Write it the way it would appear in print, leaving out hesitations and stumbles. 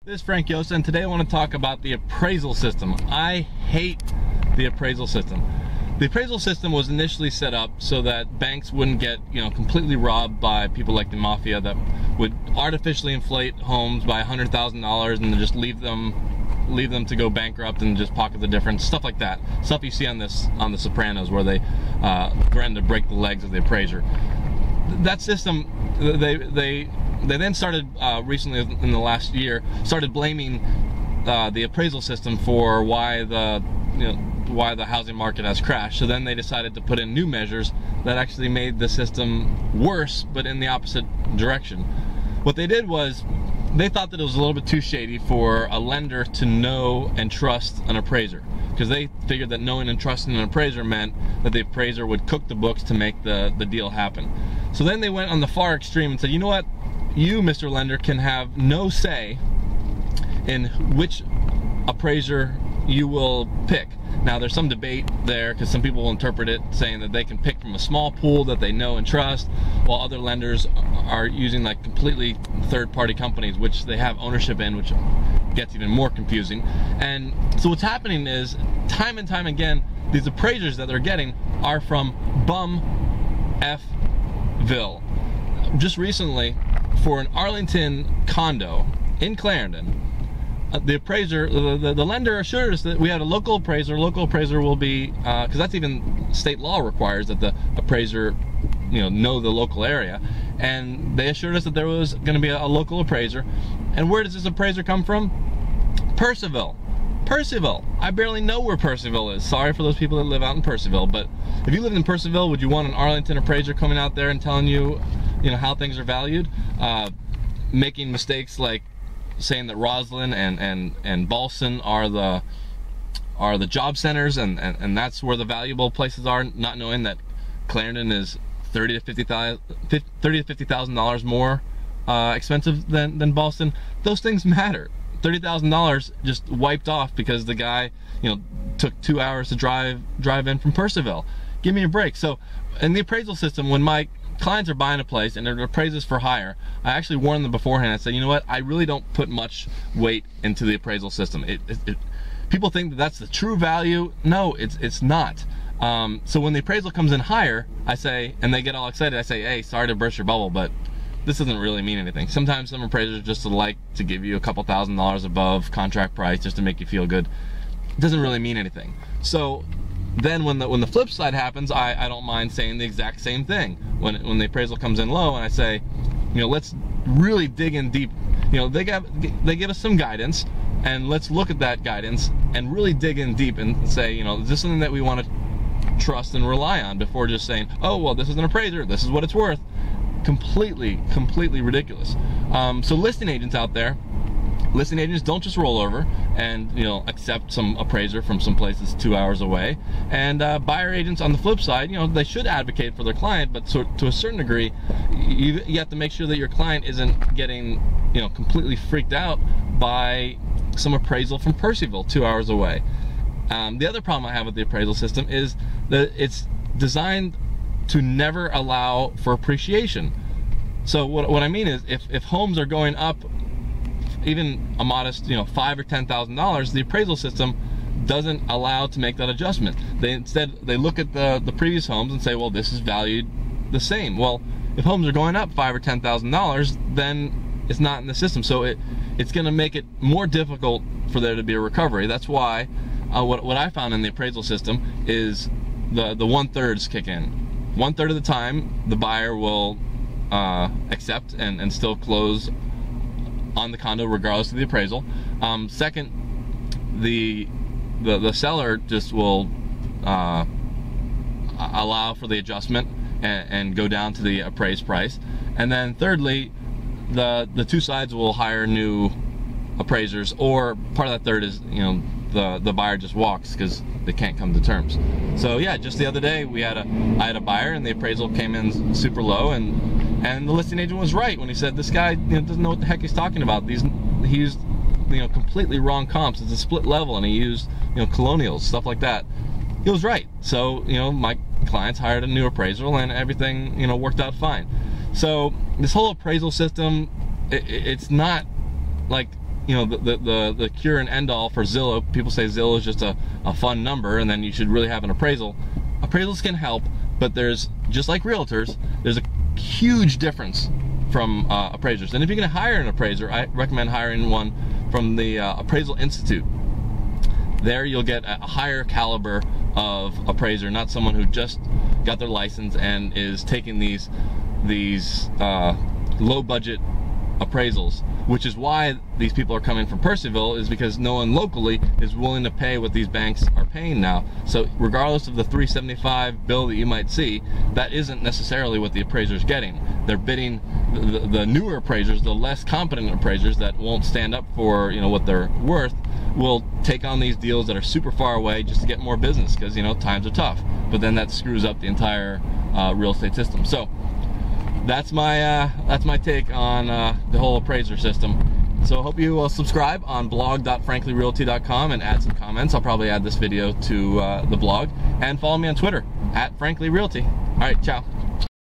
This is Frank Yost, and today I want to talk about the appraisal system. I hate the appraisal system. The appraisal system was initially set up so that banks wouldn't get, completely robbed by people like the mafia that would artificially inflate homes by $100,000 and then just leave them to go bankrupt and just pocket the difference, stuff like that. Stuff you see on The Sopranos, where they threaten to break the legs of the appraiser. That system, they then started recently, in the last year, started blaming the appraisal system for why the housing market has crashed. So then they decided to put in new measures that actually made the system worse, but in the opposite direction. What they did was they thought that it was a little bit too shady for a lender to know and trust an appraiser, because they figured that knowing and trusting an appraiser meant that the appraiser would cook the books to make the deal happen. So then they went on the far extreme and said, you know what? You, Mr. Lender, can have no say in which appraiser you will pick. Now, there's some debate there, because some people will interpret it saying that they can pick from a small pool that they know and trust, while other lenders are using like completely third-party companies, which they have ownership in, which gets even more confusing. And so what's happening is, time and time again, these appraisers that they're getting are from bum-F-ville. Just recently, for an Arlington condo in Clarendon, the appraiser, the lender assured us that we had a local appraiser. Local appraiser will be, because that's even state law requires that the appraiser, know the local area. And they assured us that there was going to be a local appraiser. And where does this appraiser come from? Purcellville. Purcellville. I barely know where Purcellville is. Sorry for those people that live out in Purcellville, but if you lived in Purcellville, would you want an Arlington appraiser coming out there and telling you, how things are valued? Making mistakes like saying that Roslyn and Ballston are the job centers, and that's where the valuable places are, not knowing that Clarendon is $30,000 to $50,000 more expensive than Ballston. Those things matter. $30,000 just wiped off because the guy, took 2 hours to drive in from Purcellville. Give me a break. So in the appraisal system, when my clients are buying a place and they're appraisers for hire, I actually warn them beforehand. I say, you know what, I really don't put much weight into the appraisal system. People think that that's the true value. No, it's not. So when the appraisal comes in higher, I say, and they get all excited, I say, hey, sorry to burst your bubble, but this doesn't really mean anything. Sometimes some appraisers just like to give you a couple $1,000s above contract price just to make you feel good. It doesn't really mean anything. So then when the flip side happens, I don't mind saying the exact same thing. When the appraisal comes in low and I say, let's really dig in deep. They give us some guidance, and let's look at that guidance and really dig in deep and say, is this something that we want to trust and rely on, before just saying, oh, well, this is an appraiser, this is what it's worth. Completely ridiculous. So listing agents out there, listing agents don't just roll over and accept some appraiser from some place that's 2 hours away. And buyer agents, on the flip side, they should advocate for their client, but to a certain degree, you have to make sure that your client isn't getting completely freaked out by some appraisal from Purcellville 2 hours away. The other problem I have with the appraisal system is that it's designed to never allow for appreciation. So what I mean is, if homes are going up even a modest, $5,000 or $10,000, the appraisal system doesn't allow to make that adjustment. Instead they look at the previous homes and say, well, this is valued the same. Well, if homes are going up $5,000 or $10,000, then it's not in the system. So it's going to make it more difficult for there to be a recovery. That's why what I found in the appraisal system is the 1/3s kick in. 1/3 of the time, the buyer will accept and still close on the condo regardless of the appraisal. Second, the seller just will allow for the adjustment and go down to the appraised price. And then thirdly, the two sides will hire new appraisers, or part of that third is the buyer just walks because they can't come to terms. So yeah, just the other day I had a buyer, and the appraisal came in super low, and the listing agent was right when he said this guy doesn't know what the heck he's talking about. He used completely wrong comps. It's a split level, and he used colonials, stuff like that. He was right. So my clients hired a new appraisal, and everything worked out fine. So this whole appraisal system, it's not like you know, the cure and end all for Zillow. People say Zillow is just a fun number, and then you should really have an appraisal. Appraisals can help, but there's, just like realtors, there's a huge difference from appraisers. And if you're going to hire an appraiser, I recommend hiring one from the Appraisal Institute. There you'll get a higher caliber of appraiser, not someone who just got their license and is taking these low budget appraisals, which is why these people are coming from Percyville, is because no one locally is willing to pay what these banks are paying now. So regardless of the $375 bill that you might see, that isn't necessarily what the appraiser's getting. They're bidding the newer appraisers, the less competent appraisers that won't stand up for, you know, what they're worth, will take on these deals that are super far away just to get more business, because, you know, times are tough. But then that screws up the entire real estate system. So that's my take on the whole appraiser system. So I hope you will subscribe on blog.franklyrealty.com and add some comments. I'll probably add this video to the blog, and follow me on Twitter @franklyrealty. All right, ciao.